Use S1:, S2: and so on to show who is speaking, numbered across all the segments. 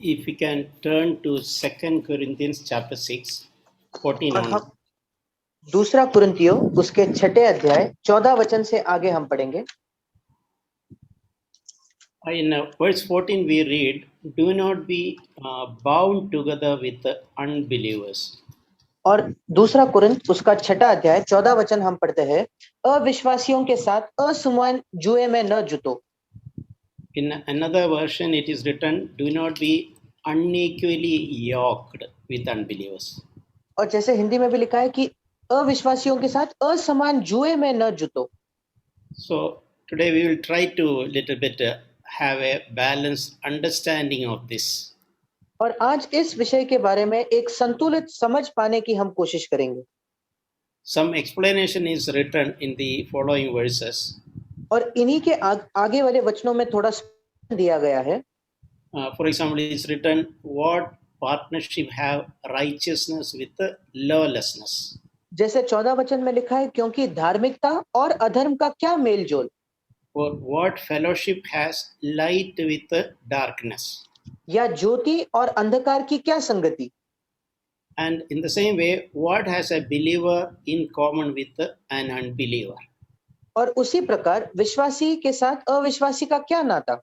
S1: If we can turn to 2 Corinthians chapter 6, 14
S2: और
S1: on.
S2: हम दूसरा कुरिन्थियों उसके 6 अध्याय 14 वचन से आगे हम पढ़ेंगे।
S1: In verse 14 we read, do not be bound together with the unbelievers.
S2: और दूसरा कुरिन्थ उसका 6 अध्याय 14 वचन हम पढ़ते हैं, अविश्वासियों के साथ असमान जुए में न जुटो।
S1: In another version it is written, do not be unequally yoked with unbelievers.
S2: और जैसे हिंदी में भी लिखा है कि अविश्वासियों के साथ असमान जुए में न जुटो।
S1: So today we will try to little bit have a balanced understanding of this.
S2: और आज इस विषय के बारे में एक संतुलित समझ पाने की हम कोशिश करेंगे।
S1: Some explanation is written in the following verses.
S2: और इन्हीं के आगे वाले वचनों में थोड़ा दिया गया है।
S1: For example, it is written, what partnership have righteousness with lawlessness?
S2: जैसे 14 वचन में लिखा है, क्योंकि धार्मिकता और अधर्म का क्या मेल जोल।
S1: Or what fellowship has light with darkness?
S2: या ज्योति और अंधकार की क्या संगति।
S1: And in the same way, what has a believer in common with an unbeliever?
S2: और उसी प्रकार विश्वासी के साथ अविश्वासी का क्या नाता।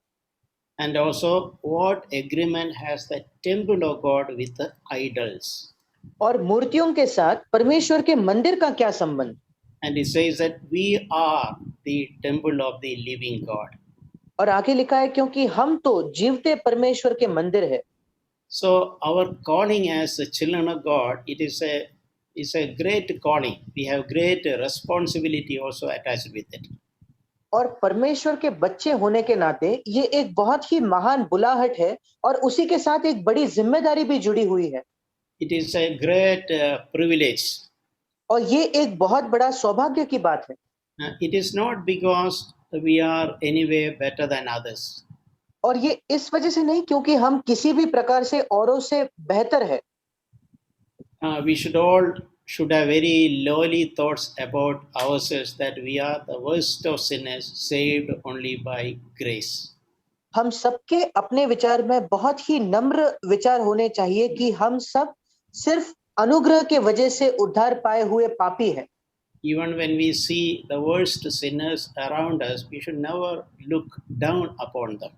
S1: And also, what agreement has the temple of God with idols?
S2: और मूर्तियों के साथ परमेश्वर के मंदिर का क्या संबंध।
S1: And it says that we are the temple of the living God.
S2: और आगे लिखा है, क्योंकि हम तो जीवते परमेश्वर के मंदिर है।
S1: So our calling as children of God, it is a great calling. We have great responsibility also attached with it.
S2: और परमेश्वर के बच्चे होने के नाते ये एक बहुत ही महान बुलाहट है और उसी के साथ एक बड़ी जिम्मेदारी भी जुड़ी हुई है।
S1: It is a great privilege.
S2: और ये एक बहुत बड़ा सौभाग्य की बात है।
S1: It is not because we are anyway better than others.
S2: और ये इस वजह से नहीं क्योंकि हम किसी भी प्रकार से औरों से बेहतर है।
S1: We should have very lowly thoughts about ourselves, that we are the worst of sinners, saved only by grace.
S2: हम सबके अपने विचार में बहुत ही नम्र विचार होने चाहिए कि हम सब सिर्फ अनुग्रह के वजह से उद्धार पाए हुए पापी हैं।
S1: Even when we see the worst sinners around us, we should never look down upon them.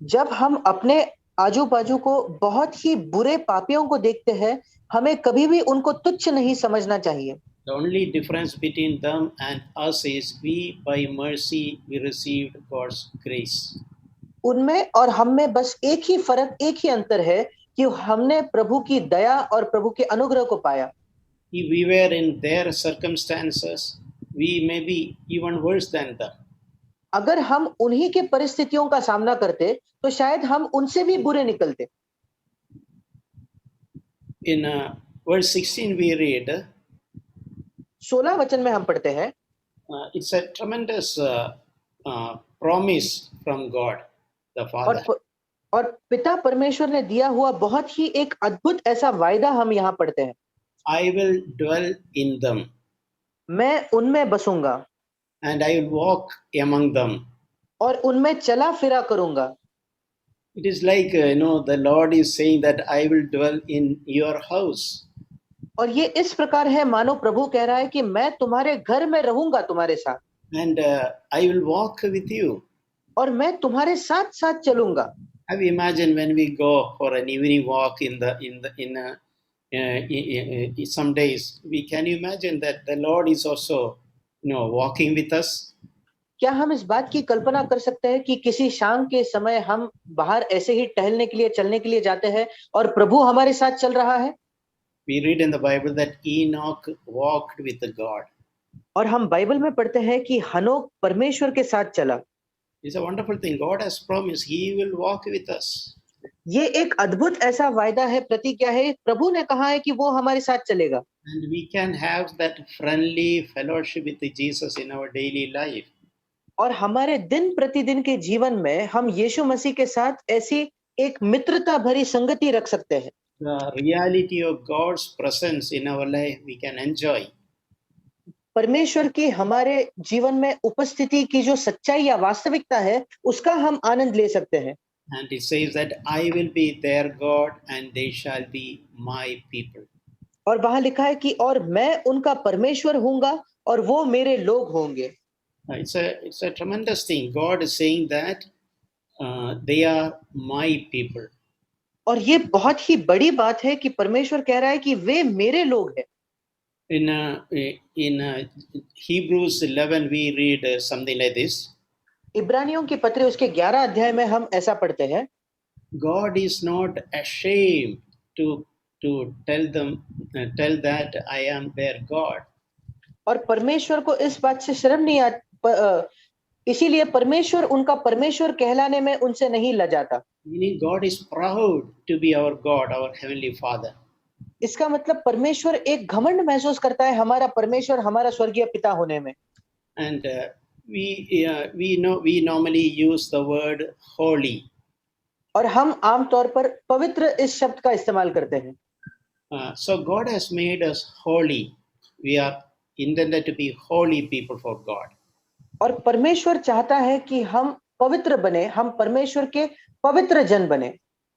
S2: जब हम अपने आजू बाजू को बहुत ही बुरे पापियों को देखते हैं, हमें कभी भी उनको तुच्छ नहीं समझना चाहिए।
S1: The only difference between them and us is we by mercy we received God's grace.
S2: उनमें और हम में बस एक ही फर्क, एक ही अंतर है कि हमने प्रभु की दया और प्रभु के अनुग्रह को पाया।
S1: If we were in their circumstances, we may be even worse than them.
S2: अगर हम उन्हीं के परिस्थितियों का सामना करते तो शायद हम उनसे भी बुरे निकलते।
S1: In verse 16 we read,
S2: 16 वचन में हम पढ़ते हैं,
S1: it's a tremendous promise from God the Father.
S2: और पिता परमेश्वर ने दिया हुआ बहुत ही एक अद्भुत ऐसा वायदा हम यहाँ पढ़ते हैं।
S1: I will dwell in them.
S2: मैं उनमें बसूंगा।
S1: And I will walk among them.
S2: और उनमें चला फिरा करूंगा।
S1: It is like, the Lord is saying that I will dwell in your house.
S2: और ये इस प्रकार है मानो प्रभु कह रहा है कि मैं तुम्हारे घर में रहूंगा तुम्हारे साथ।
S1: And I will walk with you.
S2: और मैं तुम्हारे साथ साथ चलूंगा।
S1: Have you imagined when we go for an evening walk in some days, can you imagine that the Lord is also, walking with us?
S2: क्या हम इस बात की कल्पना कर सकते हैं कि किसी शाम के समय हम बाहर ऐसे ही टहलने के लिए, चलने के लिए जाते हैं और प्रभु हमारे साथ चल रहा है?
S1: We read in the Bible that Enoch walked with God.
S2: और हम बाइबल में पढ़ते हैं कि हनोक परमेश्वर के साथ चला।
S1: It's a wonderful thing. God has promised He will walk with us.
S2: ये एक अद्भुत ऐसा वायदा है, प्रतिज्ञा है, प्रभु ने कहा है कि वो हमारे साथ चलेगा।
S1: And we can have that friendly fellowship with Jesus in our daily life.
S2: और हमारे दिन प्रतिदिन के जीवन में हम यीशु मसीह के साथ ऐसी एक मित्रता भरी संगति रख सकते हैं।
S1: The reality of God's presence in our life we can enjoy.
S2: परमेश्वर की हमारे जीवन में उपस्थिति की जो सच्चाई या वास्तविकता है, उसका हम आनंद ले सकते हैं।
S1: And it says that I will be their God and they shall be my people.
S2: और वहां लिखा है कि और मैं उनका परमेश्वर हूंगा और वो मेरे लोग होंगे।
S1: It's a tremendous thing. God is saying that they are my people.
S2: और ये बहुत ही बड़ी बात है कि परमेश्वर कह रहा है कि वे मेरे लोग हैं।
S1: In Hebrews 11 we read something like this.
S2: इब्रानियों की पत्री उसके 11 अध्याय में हम ऐसा पढ़ते हैं,
S1: God is not ashamed to tell that I am their God.
S2: और परमेश्वर को इस बात से शर्म नहीं इसीलिए परमेश्वर उनका परमेश्वर कहलाने में उनसे नहीं लजाता।
S1: Meaning God is proud to be our God, our heavenly Father.
S2: इसका मतलब परमेश्वर एक घमंड महसूस करता है हमारा परमेश्वर हमारा स्वर्गीय पिता होने में।
S1: And we normally use the word holy.
S2: और हम आमतौर पर पवित्र इस शब्द का इस्तेमाल करते हैं।
S1: So God has made us holy. We are intended to be holy people for God.
S2: और परमेश्वर चाहता है कि हम पवित्र बने, हम परमेश्वर के पवित्र जन बने।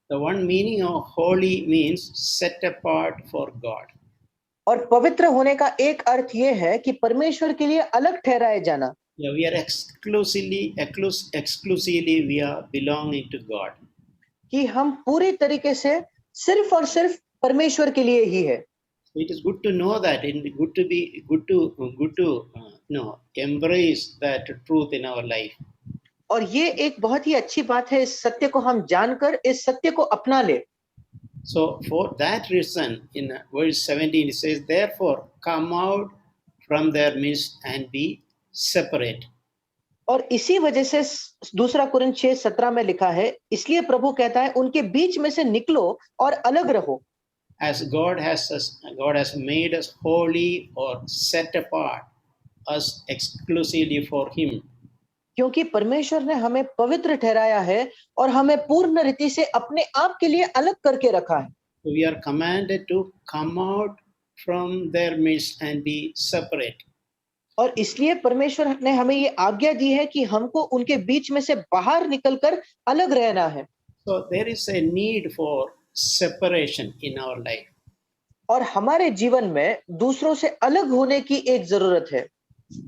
S1: The one meaning of holy means set apart for God.
S2: और पवित्र होने का एक अर्थ ये है कि परमेश्वर के लिए अलग ठहराए जाना।
S1: Yeah, we are exclusively we are belonging to God.
S2: कि हम पूरी तरीके से सिर्फ और सिर्फ परमेश्वर के लिए ही है।
S1: It is good to know that, and good to embrace that truth in our life.
S2: और ये एक बहुत ही अच्छी बात है, इस सत्य को हम जानकर इस सत्य को अपना ले।
S1: So for that reason, in verse 17 it says, therefore come out from their midst and be separate.
S2: और इसी वजह से दूसरा कुरिन्थ 6:17 में लिखा है, इसलिए प्रभु कहता है उनके बीच में से निकलो और अलग रहो।
S1: As God has made us holy or set apart us exclusively for Him.
S2: क्योंकि परमेश्वर ने हमें पवित्र ठहराया है और हमें पूर्ण रीति से अपने आप के लिए अलग करके रखा है।
S1: So we are commanded to come out from their midst and be separate.
S2: और इसलिए परमेश्वर ने हमें ये आज्ञा दी है कि हमको उनके बीच में से बाहर निकलकर अलग रहना है।
S1: So there is a need for separation in our life.
S2: और हमारे जीवन में दूसरों से अलग होने की एक जरूरत है।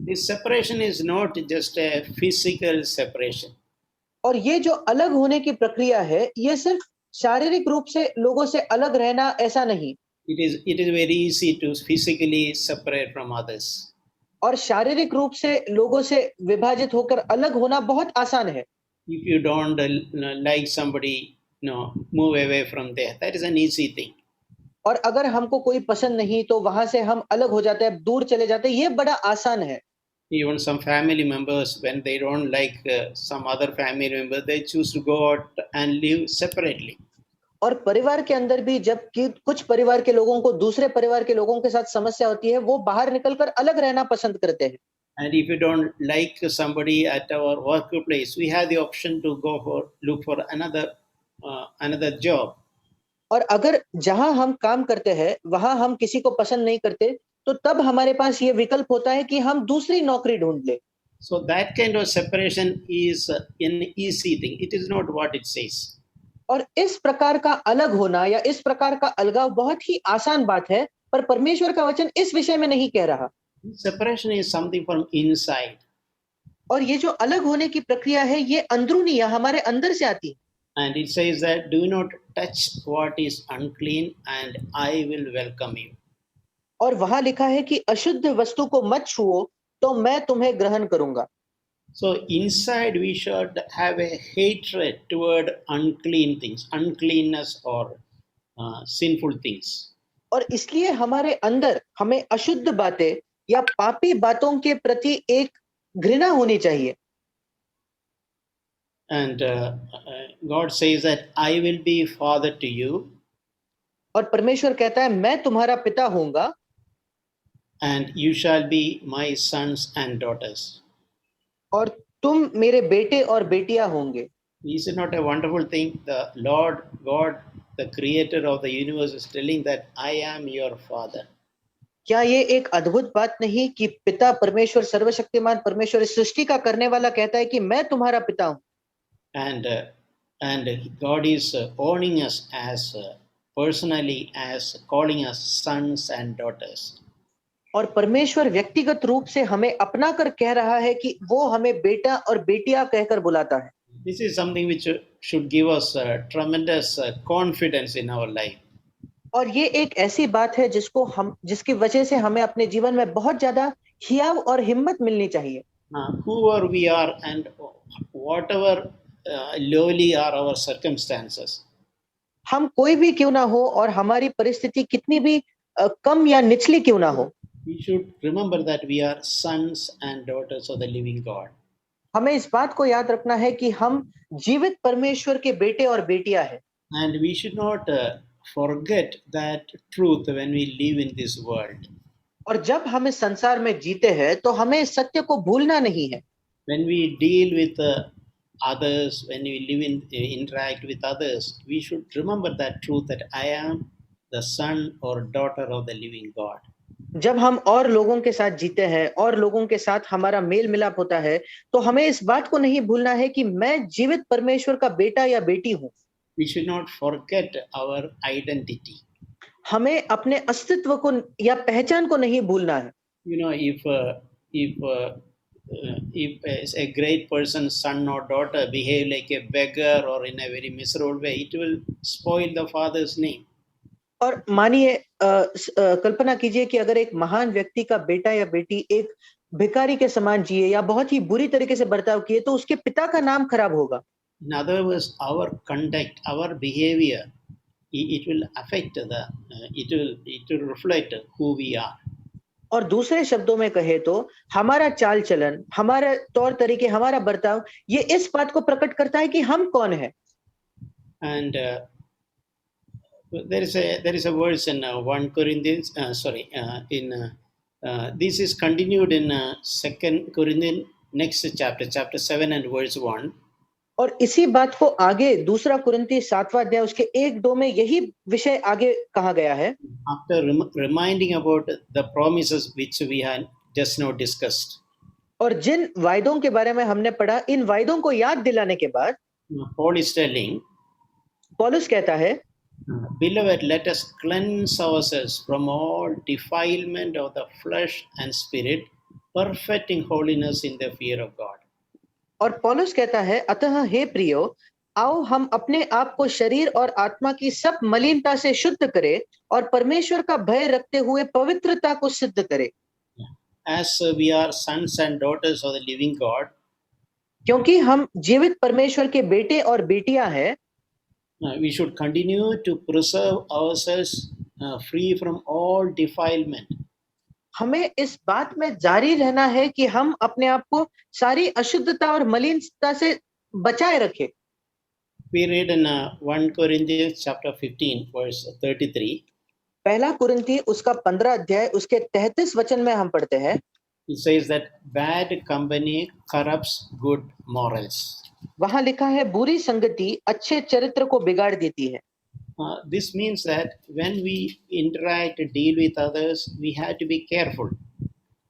S1: This separation is not just a physical separation.
S2: और ये जो अलग होने की प्रक्रिया है, ये सिर्फ शारीरिक रूप से लोगों से अलग रहना ऐसा नहीं।
S1: It is very easy to physically separate from others.
S2: और शारीरिक रूप से लोगों से विभाजित होकर अलग होना बहुत आसान है।
S1: If you don't like somebody, move away from there. That is an easy thing.
S2: और अगर हमको कोई पसंद नहीं तो वहां से हम अलग हो जाते हैं, दूर चले जाते हैं, ये बड़ा आसान है।
S1: Even some family members, when they don't like some other family member, they choose to go out and live separately.
S2: और परिवार के अंदर भी जब कि कुछ परिवार के लोगों को दूसरे परिवार के लोगों के साथ समस्या होती है, वो बाहर निकलकर अलग रहना पसंद करते हैं।
S1: And if you don't like somebody at our workplace, we have the option to look for another job.
S2: और अगर जहां हम काम करते हैं वहां हम किसी को पसंद नहीं करते, तो तब हमारे पास ये विकल्प होता है कि हम दूसरी नौकरी ढूंढ ले।
S1: So that kind of separation is an easy thing. It is not what it says.
S2: और इस प्रकार का अलग होना या इस प्रकार का अलगाव बहुत ही आसान बात है, पर परमेश्वर का वचन इस विषय में नहीं कह रहा।
S1: Separation is something from inside.
S2: और ये जो अलग होने की प्रक्रिया है, ये अंदरूनी या हमारे अंदर से आती है।
S1: And it says that do not touch what is unclean and I will welcome you.
S2: और वहां लिखा है कि अशुद्ध वस्तु को मत छुओ तो मैं तुम्हें ग्रहण करूंगा।
S1: So inside we should have a hatred toward unclean things, uncleanness or sinful things.
S2: और इसलिए हमारे अंदर हमें अशुद्ध बातें या पापी बातों के प्रति एक घृणा होनी चाहिए।
S1: And God says that I will be father to you.
S2: और परमेश्वर कहता है मैं तुम्हारा पिता होऊंगा।
S1: And you shall be my sons and daughters.
S2: और तुम मेरे बेटे और बेटियां होंगे।
S1: Is it not a wonderful thing? The Lord God, the creator of the universe, is telling that I am your father.
S2: क्या ये एक अद्भुत बात नहीं कि पिता परमेश्वर, सर्वशक्तिमान परमेश्वर, इस सृष्टि का करने वाला कहता है कि मैं तुम्हारा पिता हूं।
S1: And And God is owning us as personally as calling us sons and daughters.
S2: और परमेश्वर व्यक्तिगत रूप से हमें अपना कर कह रहा है कि वो हमें बेटा और बेटियां कहकर बुलाता है।
S1: This is something which should give us tremendous confidence in our life.
S2: और ये एक ऐसी बात है जिसकी वजह से हमें अपने जीवन में बहुत ज्यादा हियाव और हिम्मत मिलनी चाहिए।
S1: Whoever we are and whatever lowly are our circumstances,
S2: हम कोई भी क्यों ना हो और हमारी परिस्थिति कितनी भी कम या निचली क्यों ना हो,
S1: we should remember that we are sons and daughters of the living God.
S2: हमें इस बात को याद रखना है कि हम जीवित परमेश्वर के बेटे और बेटियां हैं।
S1: And we should not forget that truth when we live in this world.
S2: और जब हम इस संसार में जीते हैं तो हमें इस सत्य को भूलना नहीं है।
S1: When we deal with others, when we live in interact with others, we should remember that truth that I am the son or daughter of the living God.
S2: जब हम और लोगों के साथ जीते हैं और लोगों के साथ हमारा मेल मिलाप होता है तो हमें इस बात को नहीं भूलना है कि मैं जीवित परमेश्वर का बेटा या बेटी हूं।
S1: We should not forget our identity.
S2: हमें अपने अस्तित्व को या पहचान को नहीं भूलना है।
S1: You know, if a great person's son or daughter behave like a beggar or in a very miserable way, it will spoil the father's name.
S2: और मानिए कल्पना कीजिए कि अगर एक महान व्यक्ति का बेटा या बेटी एक भिखारी के समान जिए या बहुत ही बुरी तरीके से बर्ताव किए तो उसके पिता का नाम खराब होगा।
S1: In other words, our conduct, our behavior, it will affect it will reflect who we are.
S2: और दूसरे शब्दों में कहे तो हमारा चाल चलन, हमारा तौर तरीके, हमारा बर्ताव ये इस बात को प्रकट करता है कि हम कौन है।
S1: And there is a verse in 1 Corinthians. This is continued in 2 Corinthians next chapter 7 and verse 1.
S2: और इसी बात को आगे दूसरा कुरिन्ती 7वां अध्याय उसके 1-2 में यही विषय आगे कहा गया है।
S1: After reminding about the promises which we had just now discussed,
S2: और जिन वायदों के बारे में हमने पढ़ा, इन वायदों को याद दिलाने के बाद
S1: Paul is telling,
S2: पौलुस कहता है,
S1: Beloved, let us cleanse ourselves from all defilement of the flesh and spirit, perfecting holiness in the fear of God.
S2: और पौलुस कहता है, अतः हे प्रियो, आओ हम अपने आप को शरीर और आत्मा की सब मलिनता से शुद्ध करें और परमेश्वर का भय रखते हुए पवित्रता को सिद्ध करें।
S1: As we are sons and daughters of the living God,
S2: क्योंकि हम जीवित परमेश्वर के बेटे और बेटियां हैं,
S1: we should continue to preserve ourselves free from all defilement.
S2: हमें इस बात में जारी रहना है कि हम अपने आप को सारी अशुद्धता और मलिनता से बचाए रखें।
S1: We read in 1 Corinthians chapter 15 verse 33.
S2: पहला कुरिन्ती उसका 15 अध्याय उसके 33 वचन में हम पढ़ते हैं।
S1: It says that bad company corrupts good morals.
S2: वहां लिखा है, बुरी संगति अच्छे चरित्र को बिगाड़ देती है।
S1: This means that when we interact, deal with others, we have to be careful.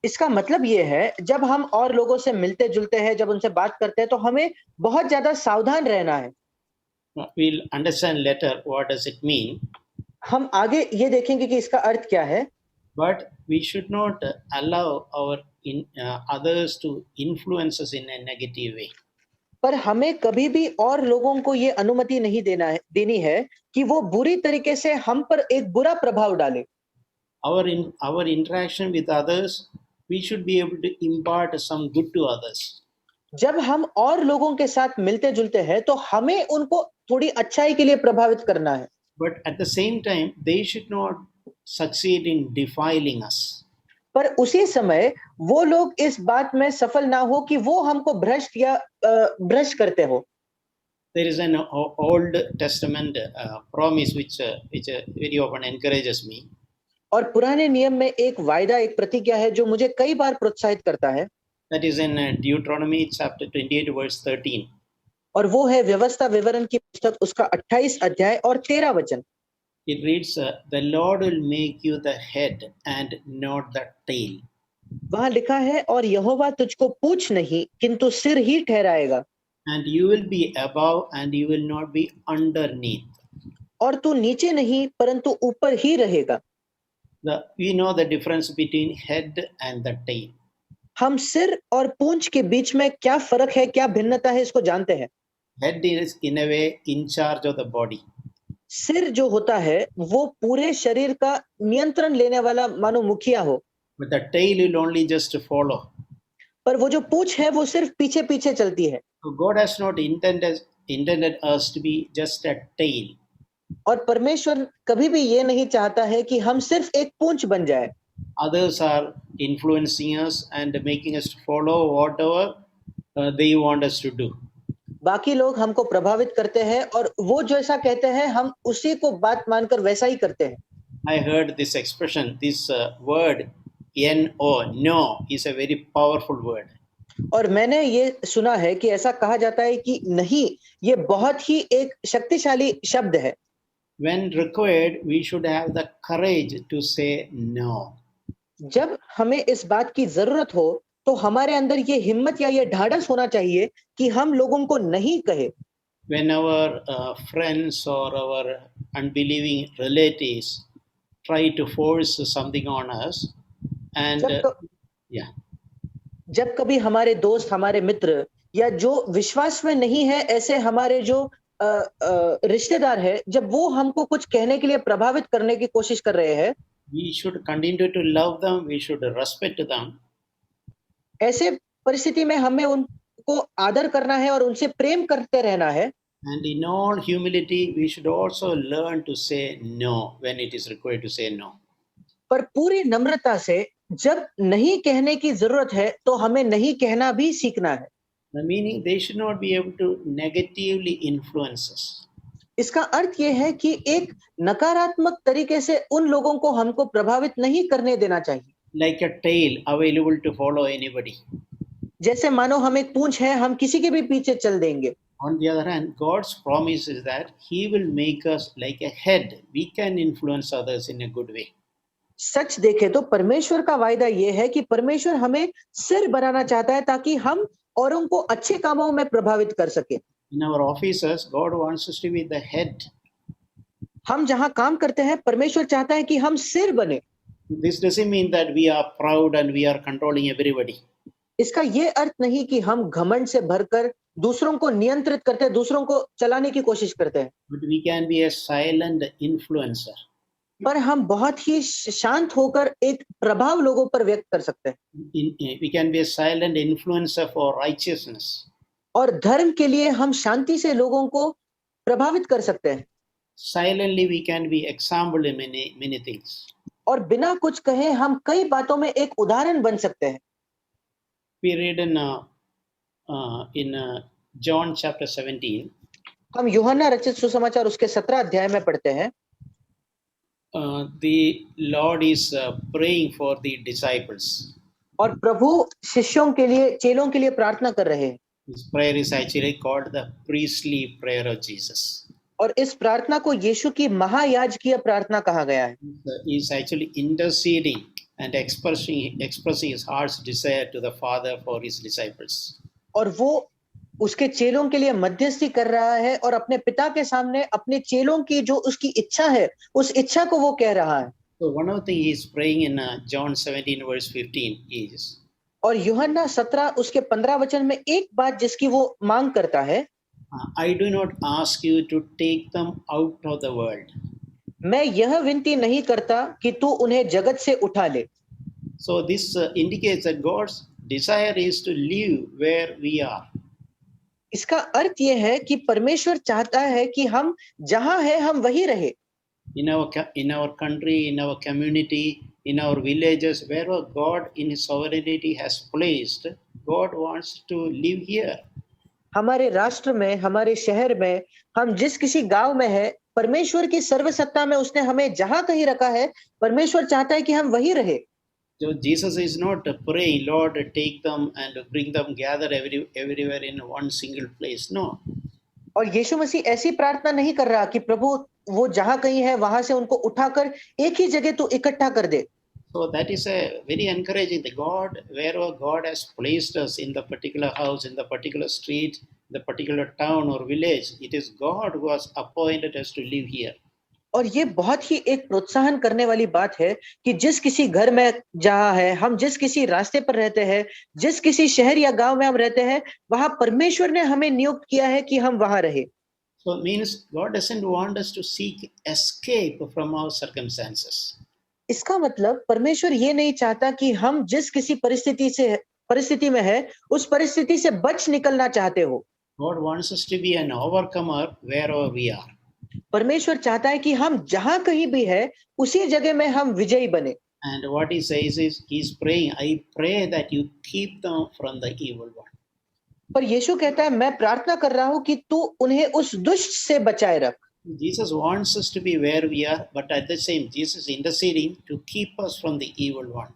S2: इसका मतलब ये है, जब हम और लोगों से मिलते जुलते हैं, जब उनसे बात करते हैं तो हमें बहुत ज्यादा सावधान रहना है।
S1: We'll understand later what does it mean.
S2: हम आगे ये देखेंगे कि इसका अर्थ क्या है।
S1: But we should not allow our others to influence us in a negative way.
S2: पर हमें कभी भी और लोगों को ये अनुमति नहीं देनी है कि वो बुरी तरीके से हम पर एक बुरा प्रभाव डाले।
S1: Our interaction with others, we should be able to impart some good to others.
S2: जब हम और लोगों के साथ मिलते जुलते हैं तो हमें उनको थोड़ी अच्छाई के लिए प्रभावित करना है।
S1: But at the same time, they should not succeed in defiling us.
S2: पर उसी समय वो लोग इस बात में सफल ना हो कि वो हमको भ्रष्ट करते हो।
S1: There is an Old Testament promise which very often encourages me.
S2: और पुराने नियम में एक वायदा, एक प्रतिज्ञा है जो मुझे कई बार प्रोत्साहित करता है।
S1: That is in Deuteronomy chapter 28 verse 13.
S2: और वो है व्यवस्था विवरण की पुस्तक उसका 28 अध्याय और 13 वचन।
S1: It reads, the Lord will make you the head and not the tail.
S2: वहां लिखा है, और यहोवा तुझको पूंछ नहीं किंतु सिर ही ठहराएगा।
S1: and you will be above and you will not be underneath.
S2: और तू नीचे नहीं परंतु ऊपर ही रहेगा।
S1: We know the difference between head and the tail.
S2: हम सिर और पूंछ के बीच में क्या फर्क है, क्या भिन्नता है, इसको जानते हैं।
S1: Head is in a way in charge of the body.
S2: सिर जो होता है वो पूरे शरीर का नियंत्रण लेने वाला मानो मुखिया हो,
S1: But the tail will only just follow.
S2: पर वो जो पूंछ है वो सिर्फ पीछे पीछे चलती है।
S1: So God has not intended us to be just a tail.
S2: और परमेश्वर कभी भी ये नहीं चाहता है कि हम सिर्फ एक पूंछ बन जाए।
S1: Others are influencing us and making us follow whatever they want us to do.
S2: बाकी लोग हमको प्रभावित करते हैं और वो जैसा कहते हैं हम उसी को बात मानकर वैसा ही करते हैं।
S1: I heard this expression, this word no, no is a very powerful word.
S2: और मैंने ये सुना है कि ऐसा कहा जाता है कि नहीं, ये बहुत ही एक शक्तिशाली शब्द है।
S1: When required, we should have the courage to say no.
S2: जब हमें इस बात की जरूरत हो तो हमारे अंदर ये हिम्मत या ये ढाढ़स होना चाहिए कि हम लोगों को नहीं कहे।
S1: When our friends or our unbelieving relatives try to force something on us, and yeah,
S2: जब कभी हमारे दोस्त, हमारे मित्र या जो विश्वास में नहीं है ऐसे हमारे जो रिश्तेदार है, जब वो हमको कुछ कहने के लिए प्रभावित करने की कोशिश कर रहे हैं,
S1: we should continue to love them, we should respect them.
S2: ऐसे परिस्थिति में हमें उनको आदर करना है और उनसे प्रेम करते रहना है।
S1: And in all humility, we should also learn to say no when it is required to say no.
S2: पर पूरी नम्रता से जब नहीं कहने की जरूरत है तो हमें नहीं कहना भी सीखना है।
S1: The meaning, they should not be able to negatively influence us.
S2: इसका अर्थ ये है कि एक नकारात्मक तरीके से उन लोगों को हमको प्रभावित नहीं करने देना चाहिए।
S1: Like a tail available to follow anybody.
S2: जैसे मानो हम एक पूंछ है, हम किसी के भी पीछे चल देंगे।
S1: On the other hand, God's promise is that He will make us like a head. We can influence others in a good way.
S2: सच देखे तो परमेश्वर का वायदा ये है कि परमेश्वर हमें सिर बनाना चाहता है ताकि हम औरों को अच्छे कामों में प्रभावित कर सके।
S1: In our offices, God wants us to be the head.
S2: हम जहां काम करते हैं परमेश्वर चाहता है कि हम सिर बने।
S1: This doesn't mean that we are proud and we are controlling everybody.
S2: इसका ये अर्थ नहीं कि हम घमंड से भरकर दूसरों को नियंत्रित करते हैं, दूसरों को चलाने की कोशिश करते हैं।
S1: But we can be a silent influencer.
S2: पर हम बहुत ही शांत होकर एक प्रभाव लोगों पर व्यक्त कर सकते हैं।
S1: We can be a silent influencer for righteousness.
S2: और धर्म के लिए हम शांति से लोगों को प्रभावित कर सकते हैं।
S1: Silently we can be example in many things.
S2: और बिना कुछ कहे हम कई बातों में एक उदाहरण बन सकते हैं।
S1: We read in John chapter 17.
S2: हम यूहन्ना रचित सुसमाचार उसके 17 अध्याय में पढ़ते हैं।
S1: The Lord is praying for the disciples.
S2: और प्रभु शिष्यों के लिए, चेलों के लिए प्रार्थना कर रहे हैं।
S1: This prayer is actually called the priestly prayer of Jesus.
S2: और इस प्रार्थना को यीशु की महायाजकीय प्रार्थना कहा गया है।
S1: He is actually interceding and expressing his heart's desire to the Father for his disciples.
S2: और वो उसके चेलों के लिए मध्यस्थी कर रहा है और अपने पिता के सामने अपने चेलों की जो उसकी इच्छा है, उस इच्छा को वो कह रहा है।
S1: So one of the things he is praying in John 17 verse 15 is.
S2: और यूहन्ना 17 उसके 15 वचन में एक बात जिसकी वो मांग करता है,
S1: I do not ask you to take them out of the world.
S2: मैं यह विनती नहीं करता कि तू उन्हें जगत से उठा ले।
S1: So this indicates that God's desire is to live where we are.
S2: इसका अर्थ ये है कि परमेश्वर चाहता है कि हम जहां है हम वही रहे।
S1: In our country, in our community, in our villages, wherever God in His sovereignty has placed, God wants to live here.
S2: हमारे राष्ट्र में, हमारे शहर में, हम जिस किसी गांव में है, परमेश्वर की सर्वसत्ता में उसने हमें जहां कहीं रखा है, परमेश्वर चाहता है कि हम वही रहे।
S1: So Jesus is not praying, Lord, take them and bring them, gather everywhere in one single place. No.
S2: और यीशु मसीह ऐसी प्रार्थना नहीं कर रहा कि प्रभु वो जहां कहीं है वहां से उनको उठाकर एक ही जगह तू इकट्ठा कर दे।
S1: So that is a very encouraging. The God, wherever God has placed us in the particular house, in the particular street, the particular town or village. It is God who has appointed us to live here.
S2: और ये बहुत ही एक प्रोत्साहन करने वाली बात है कि जिस किसी घर में जहाँ है, हम जिस किसी रास्ते पर रहते हैं, जिस किसी शहर या गांव में हम रहते हैं, वहां परमेश्वर ने हमें नियुक्त किया है कि हम वहां रहे।
S1: So it means God doesn't want us to seek escape from our circumstances.
S2: इसका मतलब परमेश्वर ये नहीं चाहता कि हम जिस किसी परिस्थिति में है, उस परिस्थिति से बच निकलना चाहते हो।
S1: God wants us to be an overcomer wherever we are.
S2: परमेश्वर चाहता है कि हम जहां कहीं भी है, उसी जगह में हम विजयी बने।
S1: And what he says is, he's praying, I pray that you keep them from the evil one.
S2: पर यीशु कहता है, मैं प्रार्थना कर रहा हूं कि तू उन्हें उस दुष्ट से बचाए रख।
S1: Jesus wants us to be where we are, but at the same, Jesus interceding to keep us from the evil one.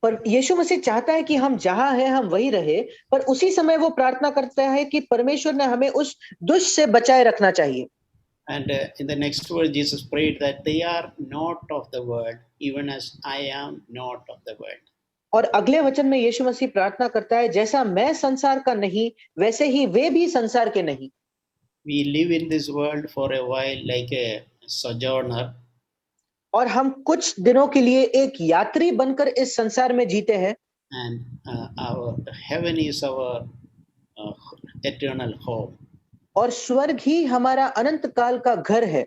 S2: पर यीशु मसीह चाहता है कि हम जहां हैं हम वही रहे, पर उसी समय वो प्रार्थना करता है कि परमेश्वर ने हमें उस दुष्ट से बचाए रखना चाहिए।
S1: And in the next verse, Jesus prayed that they are not of the world, even as I am not of the world.
S2: और अगले वचन में यीशु मसीह प्रार्थना करता है, जैसा मैं संसार का नहीं, वैसे ही वे भी संसार के नहीं।
S1: We live in this world for a while like a sojourner,
S2: और हम कुछ दिनों के लिए एक यात्री बनकर इस संसार में जीते हैं,
S1: and our heaven is our eternal home.
S2: और स्वर्ग ही हमारा अनंत काल का घर है।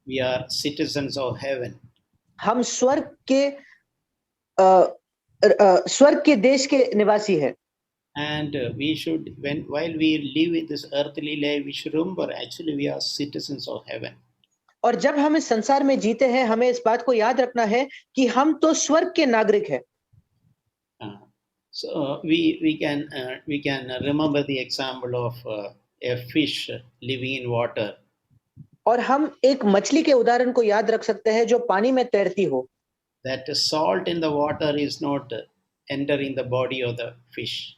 S1: We are citizens of heaven.
S2: हम स्वर्ग के देश के निवासी हैं।
S1: And we should, while we live in this earthly life, we should remember actually we are citizens of heaven.
S2: और जब हम इस संसार में जीते हैं, हमें इस बात को याद रखना है कि हम तो स्वर्ग के नागरिक हैं।
S1: So we can remember the example of a fish living in water.
S2: और हम एक मछली के उदाहरण को याद रख सकते हैं जो पानी में तैरती हो।
S1: That salt in the water is not entering the body of the fish.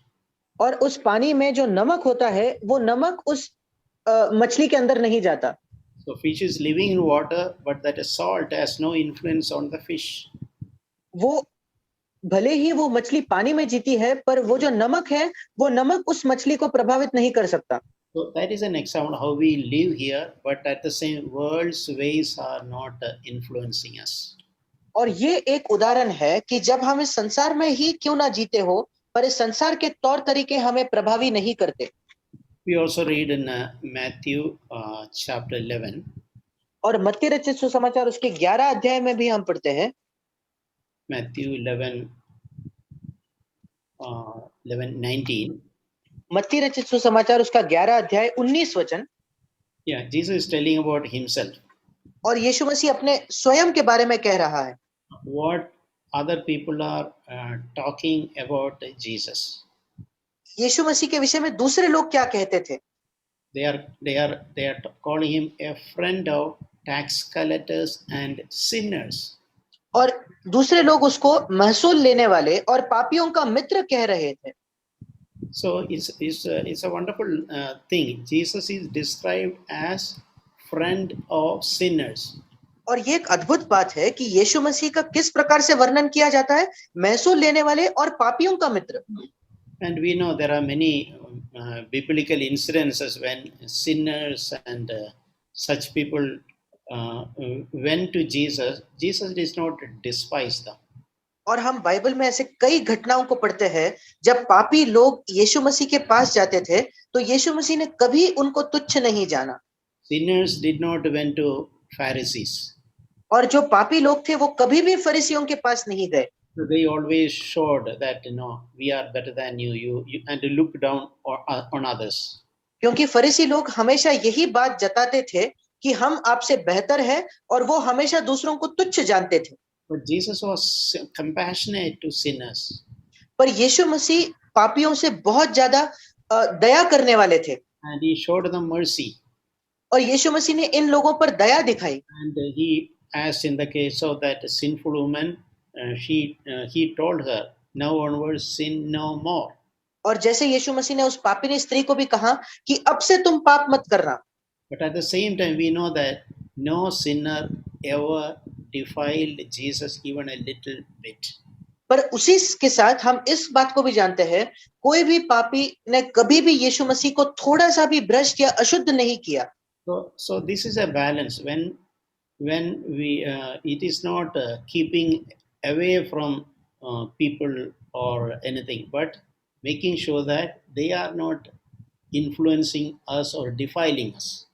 S2: और उस पानी में जो नमक होता है, वो नमक उस मछली के अंदर नहीं जाता।
S1: So fish is living in water, but that salt has no influence on the fish.
S2: वो भले ही वो मछली पानी में जीती है, पर वो जो नमक है, वो नमक उस मछली को प्रभावित नहीं कर सकता।
S1: So that is an example how we live here, but at the same, world's ways are not influencing us.
S2: और ये एक उदाहरण है कि जब हम इस संसार में ही क्यों ना जीते हो, पर इस संसार के तौर तरीके हमें प्रभावी नहीं करते।
S1: We also read in Matthew chapter 11.
S2: और मत्ती रचित सुसमाचार उसके 11 अध्याय में भी हम पढ़ते हैं।
S1: Matthew 11:19.
S2: मत्ती रचित सुसमाचार उसका 11 अध्याय 19 वचन।
S1: Yeah, Jesus is telling about himself.
S2: और यीशु मसीह अपने स्वयं के बारे में कह रहा है।
S1: What other people are talking about Jesus.
S2: यीशु मसीह के विषय में दूसरे लोग क्या कहते थे?
S1: They are calling him a friend of tax collectors and sinners.
S2: और दूसरे लोग उसको महसूल लेने वाले और पापियों का मित्र कह रहे थे।
S1: So it's a wonderful thing. Jesus is described as friend of sinners.
S2: और ये एक अद्भुत बात है कि यीशु मसीह का किस प्रकार से वर्णन किया जाता है, महसूल लेने वाले और पापियों का मित्र।
S1: And we know there are many biblical incidences when sinners and such people went to Jesus. Jesus did not despise them.
S2: और हम बाइबल में ऐसे कई घटनाओं को पढ़ते हैं जब पापी लोग यीशु मसीह के पास जाते थे, तो यीशु मसीह ने कभी उनको तुच्छ नहीं जाना।
S1: Sinners did not went to Pharisees.
S2: और जो पापी लोग थे वो कभी भी फरीसियों के पास नहीं गए।
S1: So they always showed that we are better than you and to look down on others.
S2: क्योंकि फरीसी लोग हमेशा यही बात जताते थे कि हम आपसे बेहतर हैं, और वो हमेशा दूसरों को तुच्छ जानते थे।
S1: But Jesus was compassionate to sinners.
S2: पर यीशु मसीह पापियों से बहुत ज्यादा दया करने वाले थे।
S1: And he showed them mercy.
S2: और यीशु मसीह ने इन लोगों पर दया दिखाई।
S1: And he, as in the case of that sinful woman, he told her, now onwards sin no more.
S2: और जैसे यीशु मसीह ने उस पापिनी स्त्री को भी कहा कि अब से तुम पाप मत करना।
S1: But at the same time, we know that no sinner ever defiled Jesus even a little bit.
S2: पर उसी के साथ हम इस बात को भी जानते हैं, कोई भी पापी ने कभी भी यीशु मसीह को थोड़ा सा भी भ्रष्ट या अशुद्ध नहीं किया।
S1: So this is a balance. When we it is not keeping away from people or anything, but making sure that they are not influencing us or defiling us.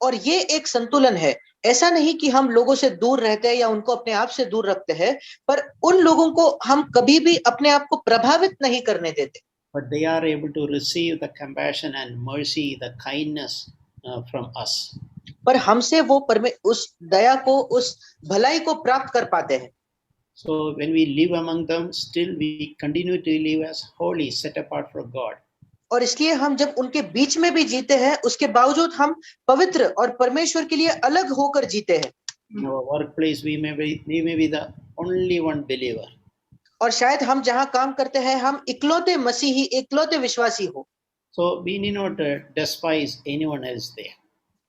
S2: और ये एक संतुलन है। ऐसा नहीं कि हम लोगों से दूर रहते हैं या उनको अपने आप से दूर रखते हैं, पर उन लोगों को हम कभी भी अपने आप को प्रभावित नहीं करने देते।
S1: But they are able to receive the compassion and mercy, the kindness from us.
S2: पर हमसे वो उस दया को, उस भलाई को प्राप्त कर पाते हैं।
S1: So when we live among them, still we continue to live as holy, set apart for God.
S2: और इसलिए हम जब उनके बीच में भी जीते हैं, उसके बावजूद हम पवित्र और परमेश्वर के लिए अलग होकर जीते हैं।
S1: In our workplace, we may be the only one believer.
S2: और शायद हम जहां काम करते हैं, हम इकलौते मसीही, इकलौते विश्वासी हो।
S1: So we need not despise anyone else there.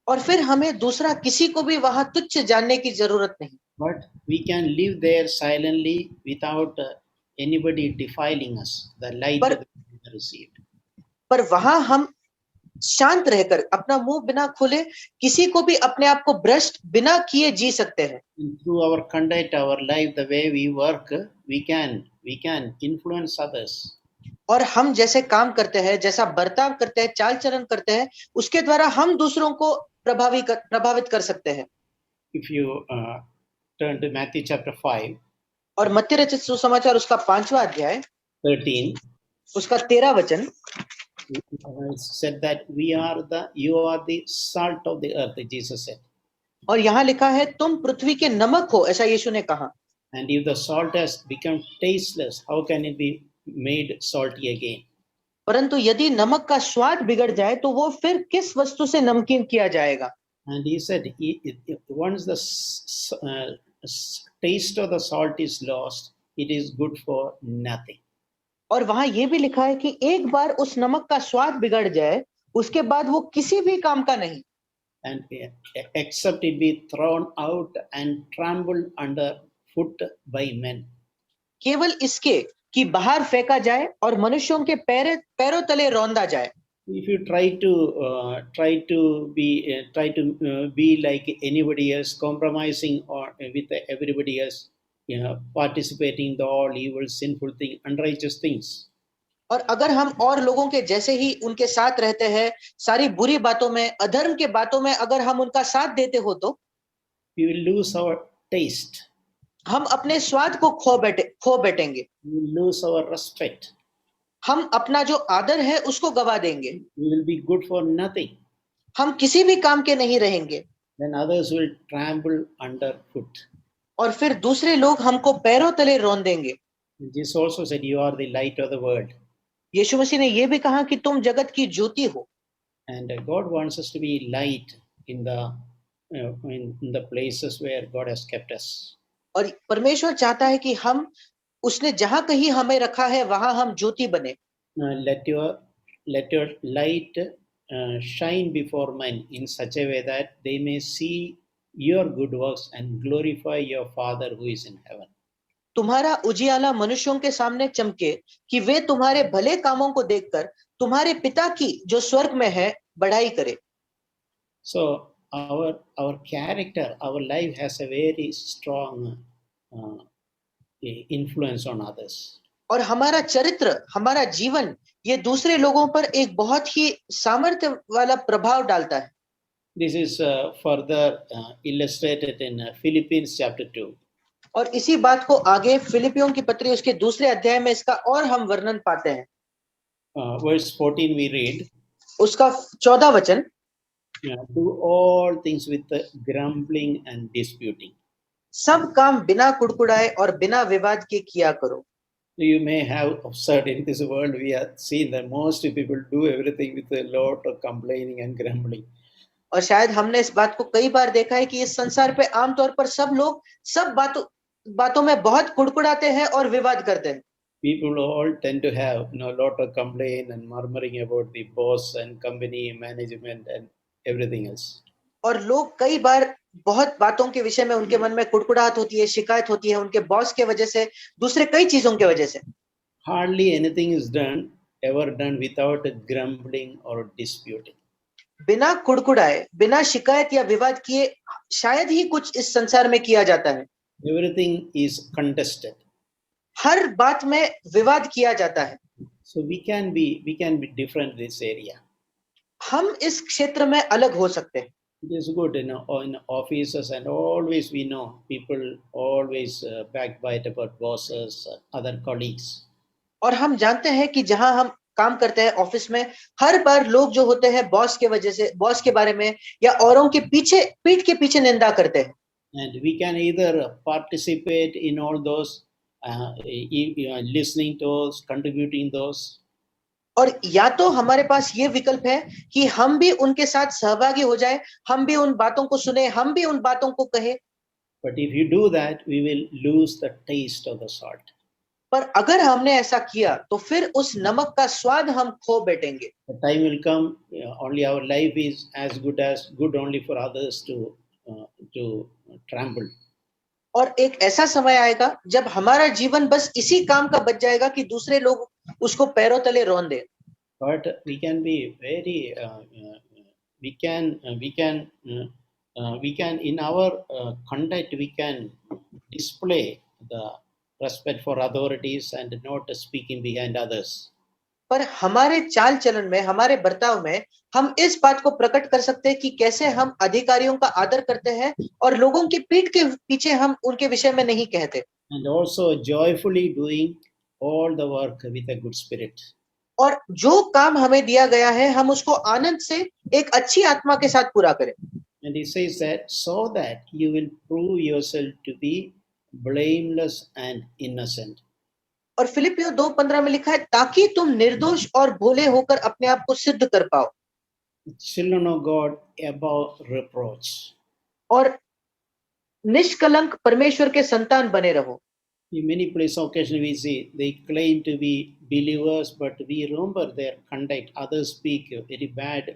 S2: और फिर हमें दूसरा किसी को भी वहां तुच्छ जानने की जरूरत नहीं।
S1: But we can live there silently without anybody defiling us, the light that we received.
S2: पर वहां हम शांत रहकर, अपना मुंह बिना खुले, किसी को भी अपने आप को भ्रष्ट बिना किए जी सकते हैं।
S1: And through our conduct, our life, the way we work, we can influence others.
S2: और हम जैसे काम करते हैं, जैसा बर्ताव करते हैं, चाल चलन करते हैं, उसके द्वारा हम दूसरों को प्रभावित कर सकते हैं।
S1: If you turn to Matthew chapter 5,
S2: और मत्ती रचित सुसमाचार उसका 5वां अध्याय
S1: 13,
S2: उसका 13 वचन
S1: it said that you are the salt of the earth, Jesus said.
S2: और यहाँ लिखा है, तुम पृथ्वी के नमक हो, ऐसा यीशु ने कहा।
S1: And if the salt has become tasteless, how can it be made salty again?
S2: परंतु यदि नमक का स्वाद बिगड़ जाए, तो वो फिर किस वस्तु से नमकीन किया जाएगा?
S1: And he said, once the taste of the salt is lost, it is good for nothing.
S2: और वहां ये भी लिखा है कि एक बार उस नमक का स्वाद बिगड़ जाए, उसके बाद वो किसी भी काम का नहीं।
S1: And except it be thrown out and trampled under foot by men.
S2: केवल इसके कि बाहर फेंका जाए और मनुष्यों के पैरों तले रौंदा जाए।
S1: If you try to be like anybody else, compromising or with everybody else, participating in the all evil, sinful thing, unrighteous things.
S2: और अगर हम और लोगों के जैसे ही उनके साथ रहते हैं, सारी बुरी बातों में, अधर्म के बातों में अगर हम उनका साथ देते हो, तो
S1: We will lose our taste.
S2: हम अपने स्वाद को खो बैठेंगे।
S1: We will lose our respect.
S2: हम अपना जो आदर है उसको गवा देंगे।
S1: We will be good for nothing.
S2: हम किसी भी काम के नहीं रहेंगे।
S1: Then others will trample underfoot.
S2: और फिर दूसरे लोग हमको पैरों तले रौंदेंगे।
S1: Jesus also said, "You are the light of the world."
S2: यीशु मसीह ने ये भी कहा कि तुम जगत की ज्योति हो।
S1: And God wants us to be light in the places where God has kept us.
S2: और परमेश्वर चाहता है कि हम, उसने जहां कहीं हमें रखा है, वहां हम ज्योति बने।
S1: Let your light shine before men in such a way that they may see your good works and glorify your Father who is in heaven.
S2: तुम्हारा उजियाला मनुष्यों के सामने चमके कि वे तुम्हारे भले कामों को देखकर तुम्हारे पिता की जो स्वर्ग में है बड़ाई करे।
S1: So our character, our life has a very strong influence on others.
S2: और हमारा चरित्र, हमारा जीवन, ये दूसरे लोगों पर एक बहुत ही सामर्थ्य वाला प्रभाव डालता है।
S1: This is further illustrated in Philippians chapter 2.
S2: और इसी बात को आगे फिलिपियों की पत्री उसके दूसरे अध्याय में इसका और हम वर्णन पाते हैं।
S1: Verse 14 we read,
S2: उसका 14 वचन,
S1: do all things with grumbling and disputing.
S2: सब काम बिना कुड़कुड़ाए और बिना विवाद के किया करो।
S1: You may have observed in this world we have seen that most people do everything with a lot of complaining and grumbling.
S2: और शायद हमने इस बात को कई बार देखा है कि इस संसार पे आमतौर पर सब लोग सब बातों में बहुत कुड़कुड़ाते हैं और विवाद करते हैं।
S1: People all tend to have lot of complaint and murmuring about the boss and company management and everything else.
S2: और लोग कई बार बहुत बातों के विषय में उनके मन में कुड़कुड़ाहट होती है, शिकायत होती है, उनके बॉस के वजह से, दूसरे कई चीजों की वजह से।
S1: Hardly anything is ever done without grumbling or disputing.
S2: बिना कुड़कुड़ाए, बिना शिकायत या विवाद किए शायद ही कुछ इस संसार में किया जाता है।
S1: Everything is contested.
S2: हर बात में विवाद किया जाता है।
S1: So we can be different in this area.
S2: हम इस क्षेत्र में अलग हो सकते हैं।
S1: It is good in offices, and always we know people always backbite about bosses, other colleagues.
S2: और हम जानते हैं कि जहां हम काम करते हैं ऑफिस में, हर बार लोग जो होते हैं बॉस के वजह से, बॉस के बारे में या औरों के पीछे, पीठ के पीछे निंदा करते हैं।
S1: And we can either participate in all those, listening to those, contributing those,
S2: और या तो हमारे पास ये विकल्प है कि हम भी उनके साथ सहभागी हो जाए, हम भी उन बातों को सुने, हम भी उन बातों को कहें।
S1: but if you do that, we will lose the taste of the salt.
S2: पर अगर हमने ऐसा किया तो फिर उस नमक का स्वाद हम खो बैठेंगे।
S1: The time will come, only our life is as good only for others to trample.
S2: और एक ऐसा समय आएगा जब हमारा जीवन बस इसी काम का बच जाएगा कि दूसरे लोग उसको पैरों तले रौंद दे।
S1: But we can be very, we can in our conduct we can display the respect for authorities and not speaking behind others.
S2: पर हमारे चाल चलन में, हमारे बर्ताव में हम इस बात को प्रकट कर सकते हैं कि कैसे हम अधिकारियों का आदर करते हैं और लोगों की पीठ के पीछे हम उनके विषय में नहीं कहते।
S1: And also joyfully doing all the work with a good spirit.
S2: और जो काम हमें दिया गया है हम उसको आनंद से, एक अच्छी आत्मा के साथ पूरा करें।
S1: And he says that so that you will prove yourself to be blameless and innocent.
S2: और फिलिपियो 2:15 में लिखा है, ताकि तुम निर्दोष और भोले होकर अपने आप को सिद्ध कर पाओ।
S1: Children of God above reproach.
S2: और निष्कलंक परमेश्वर के संतान बने रहो।
S1: In many places, occasionally we see they claim to be believers, but we remember their conduct. Others speak very bad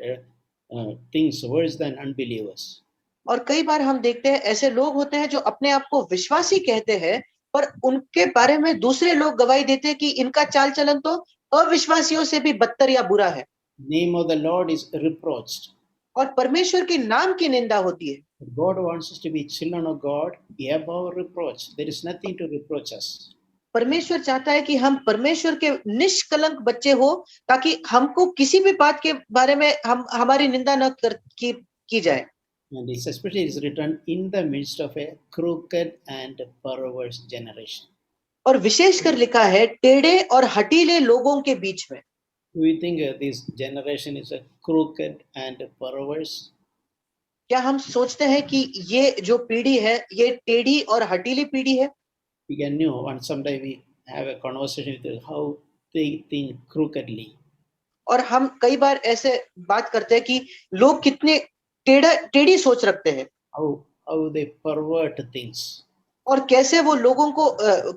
S1: things worse than unbelievers.
S2: और कई बार हम देखते हैं ऐसे लोग होते हैं जो अपने आप को विश्वासी कहते हैं, पर उनके बारे में दूसरे लोग गवाही देते हैं कि इनका चाल चलन तो अविश्वासियों से भी बदतर या बुरा है।
S1: Name of the Lord is reproached.
S2: और परमेश्वर के नाम की निंदा होती है।
S1: God wants us to be children of God above reproach. There is nothing to reproach us.
S2: परमेश्वर चाहता है कि हम परमेश्वर के निष्कलंक बच्चे हो, ताकि हमको किसी भी बात के बारे में हमारी निंदा न की जाए।
S1: And it's especially is written in the midst of a crooked and perverse generation.
S2: और विशेषकर लिखा है टेढ़े और हठीले लोगों के बीच में।
S1: Do you think this generation is a crooked and perverse?
S2: क्या हम सोचते हैं कि ये जो पीढ़ी है ये टेढ़ी और हठीली पीढ़ी है?
S1: We can know, and sometime we have a conversation with how they think crookedly.
S2: और हम कई बार ऐसे बात करते हैं कि लोग कितने टेढ़ी सोच रखते हैं।
S1: How they pervert things.
S2: और कैसे वो लोगों को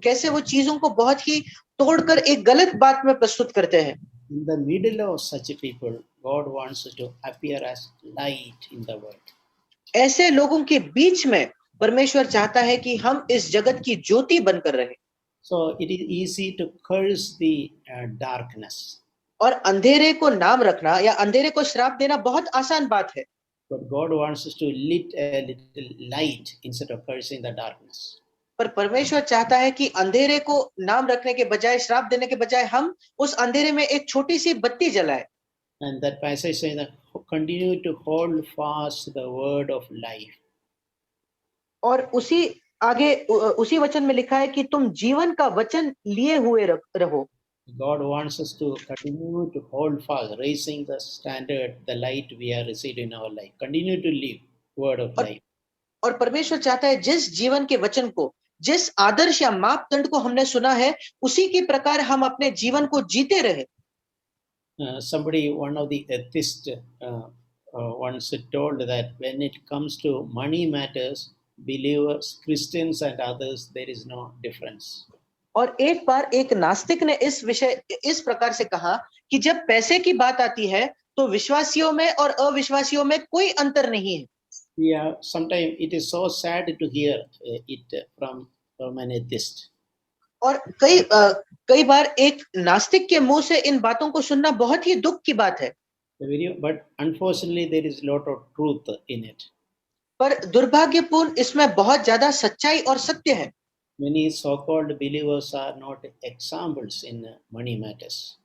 S2: कैसे वो चीजों को बहुत ही तोड़कर एक गलत बात में प्रस्तुत करते हैं।
S1: In the middle of such people, God wants us to appear as light in the world.
S2: ऐसे लोगों के बीच में परमेश्वर चाहता है कि हम इस जगत की ज्योति बनकर रहें।
S1: So it is easy to curse the darkness.
S2: और अंधेरे को नाम रखना या अंधेरे को श्राप देना बहुत आसान बात है।
S1: But God wants us to lit a little light instead of cursing the darkness.
S2: पर परमेश्वर चाहता है कि अंधेरे को नाम रखने के बजाय, श्राप देने के बजाय, हम उस अंधेरे में एक छोटी सी बत्ती जलाए।
S1: And that passage says that continue to hold fast the word of life.
S2: और उसी आगे उसी वचन में लिखा है कि तुम जीवन का वचन लिए हुए रहो।
S1: God wants us to continue to hold fast, raising the standard, the light we have received in our life. Continue to live word of life.
S2: और परमेश्वर चाहता है जिस जीवन के वचन को, जिस आदर्श या मापदंड को हमने सुना है, उसी के प्रकार हम अपने जीवन को जीते रहे।
S1: One of the atheists once told that when it comes to money matters, believers, Christians and others, there is no difference.
S2: और एक बार एक नास्तिक ने इस प्रकार से कहा कि जब पैसे की बात आती है तो विश्वासियों में और अविश्वासियों में कोई अंतर नहीं है।
S1: Yeah, sometimes it is so sad to hear it from an atheist.
S2: और कई बार एक नास्तिक के मुंह से इन बातों को सुनना बहुत ही दुख की बात है।
S1: But unfortunately, there is a lot of truth in it.
S2: पर दुर्भाग्यपूर्ण इसमें बहुत ज्यादा सच्चाई और सत्य है।
S1: Many so-called believers are not examples in money matters.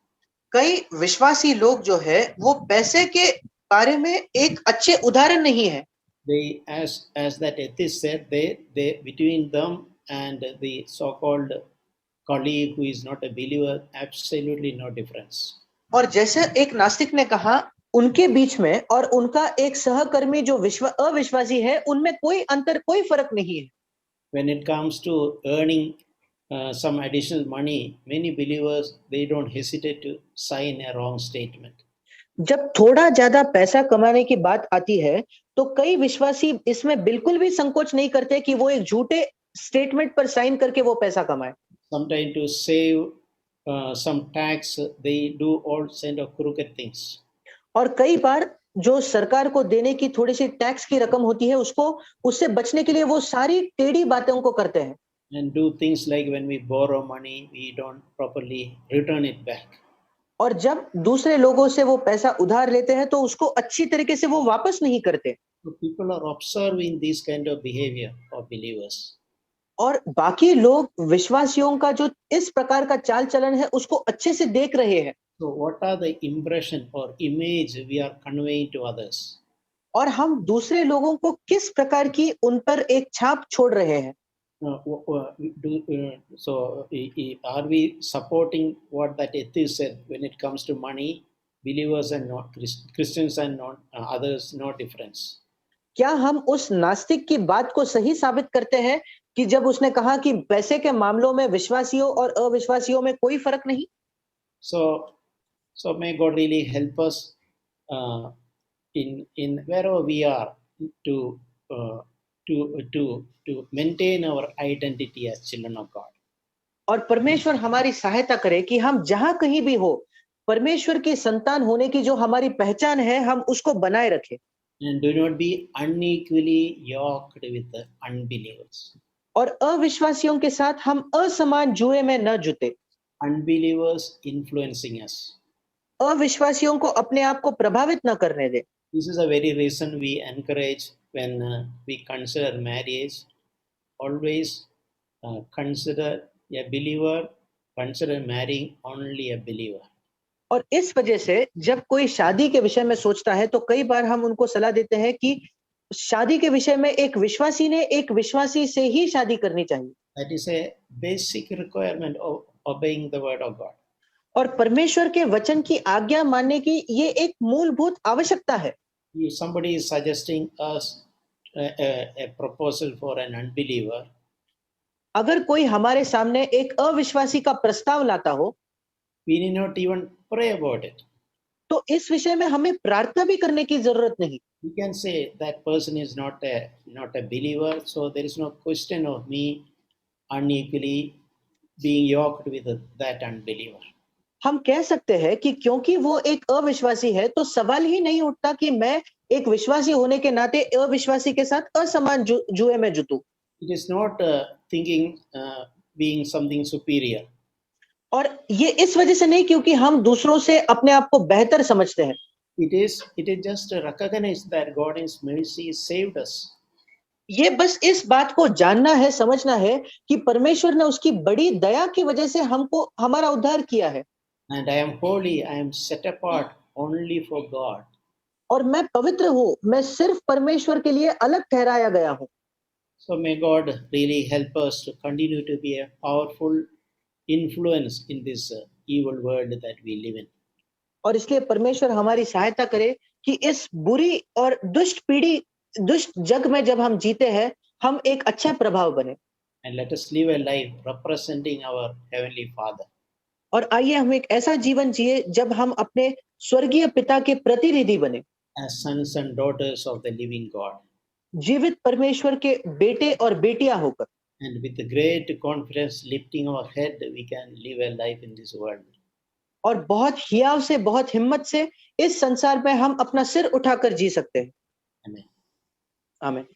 S2: कई विश्वासी लोग जो है वो पैसे के बारे में एक अच्छे उदाहरण नहीं है।
S1: They, as that atheist said, they between them and the so-called colleague who is not a believer, absolutely no difference.
S2: और जैसे एक नास्तिक ने कहा, उनके बीच में और उनका एक सहकर्मी जो अविश्वासी है, उनमें कोई अंतर, कोई फर्क नहीं है।
S1: When it comes to earning some additional money, many believers they don't hesitate to sign a wrong statement.
S2: जब थोड़ा ज्यादा पैसा कमाने की बात आती है, तो कई विश्वासी इसमें बिल्कुल भी संकोच नहीं करते कि वो एक झूठे स्टेटमेंट पर साइन करके वो पैसा कमाए।
S1: Sometimes to save some tax, they do all kind of crooked things.
S2: और कई बार जो सरकार को देने की थोड़ी सी टैक्स की रकम होती है, उसको उससे बचने के लिए वो सारी टेढ़ी बातों को करते हैं।
S1: And do things like when we borrow money, we don't properly return it back.
S2: और जब दूसरे लोगों से वो पैसा उधार लेते हैं, तो उसको अच्छी तरीके से वो वापस नहीं करते।
S1: So people are observing this kind of behavior of believers.
S2: और बाकी लोग विश्वासियों का जो इस प्रकार का चाल चलन है, उसको अच्छे से देख रहे हैं।
S1: So what are the impression or image we are conveying to others?
S2: और हम दूसरे लोगों को किस प्रकार की उन पर एक छाप छोड़ रहे हैं।
S1: Are we supporting what that atheist said when it comes to money? Believers and not Christians and not others, no difference.
S2: क्या हम उस नास्तिक की बात को सही साबित करते हैं कि जब उसने कहा कि पैसे के मामलों में विश्वासियों और अविश्वासियों में कोई फर्क नहीं।
S1: So may God really help us in wherever we are to uh, to maintain our identity as children of God.
S2: और परमेश्वर हमारी सहायता करे कि हम जहां कहीं भी हो, परमेश्वर की संतान होने की जो हमारी पहचान है, हम उसको बनाए रखें।
S1: And do not be unequally yoked with the unbelievers.
S2: और अविश्वासियों के साथ हम असमान जुए में न जुटे।
S1: Unbelievers influencing us.
S2: अविश्वासियों को अपने आप को प्रभावित न करने दे।
S1: This is a very reason we encourage when we consider marriage, always consider a believer, consider marrying only a believer.
S2: और इस वजह से जब कोई शादी के विषय में सोचता है, तो कई बार हम उनको सलाह देते हैं कि शादी के विषय में एक विश्वासी ने एक विश्वासी से ही शादी करनी चाहिए।
S1: That is a basic requirement of obeying the word of God.
S2: और परमेश्वर के वचन की आज्ञा मानने की ये एक मूलभूत आवश्यकता है।
S1: If somebody is suggesting us a proposal for an unbeliever,
S2: अगर कोई हमारे सामने एक अविश्वासी का प्रस्ताव लाता हो,
S1: we need not even pray about it.
S2: तो इस विषय में हमें प्रार्थना भी करने की जरूरत नहीं।
S1: We can say that person is not a believer, so there is no question of me unequally being yoked with that unbeliever.
S2: हम कह सकते हैं कि क्योंकि वो एक अविश्वासी है, तो सवाल ही नहीं उठता कि मैं एक विश्वासी होने के नाते अविश्वासी के साथ असमान जुए में जुटूं।
S1: It is not thinking being something superior.
S2: और ये इस वजह से नहीं क्योंकि हम दूसरों से अपने आप को बेहतर समझते हैं।
S1: It is just recognize that God in His mercy saved us.
S2: ये बस इस बात को जानना है, समझना है कि परमेश्वर ने उसकी बड़ी दया की वजह से हमको हमारा उद्धार किया है।
S1: And I am holy, I am set apart only for God.
S2: और मैं पवित्र हूँ, मैं सिर्फ परमेश्वर के लिए अलग ठहराया गया हूँ।
S1: So may God really help us to continue to be a powerful influence in this evil world that we live in.
S2: और इसलिए परमेश्वर हमारी सहायता करे कि इस बुरी और दुष्ट जग में जब हम जीते हैं, हम एक अच्छा प्रभाव बने।
S1: And let us live a life representing our Heavenly Father.
S2: और आइए हम एक ऐसा जीवन जिए जब हम अपने स्वर्गीय पिता के प्रतिनिधि बने,
S1: As sons and daughters of the living God.
S2: जीवित परमेश्वर के बेटे और बेटियां होकर।
S1: And with great confidence lifting our head, we can live a life in this world.
S2: और बहुत हियाव से, बहुत हिम्मत से इस संसार में हम अपना सिर उठाकर जी सकते हैं।
S1: Amen.
S2: आमीन।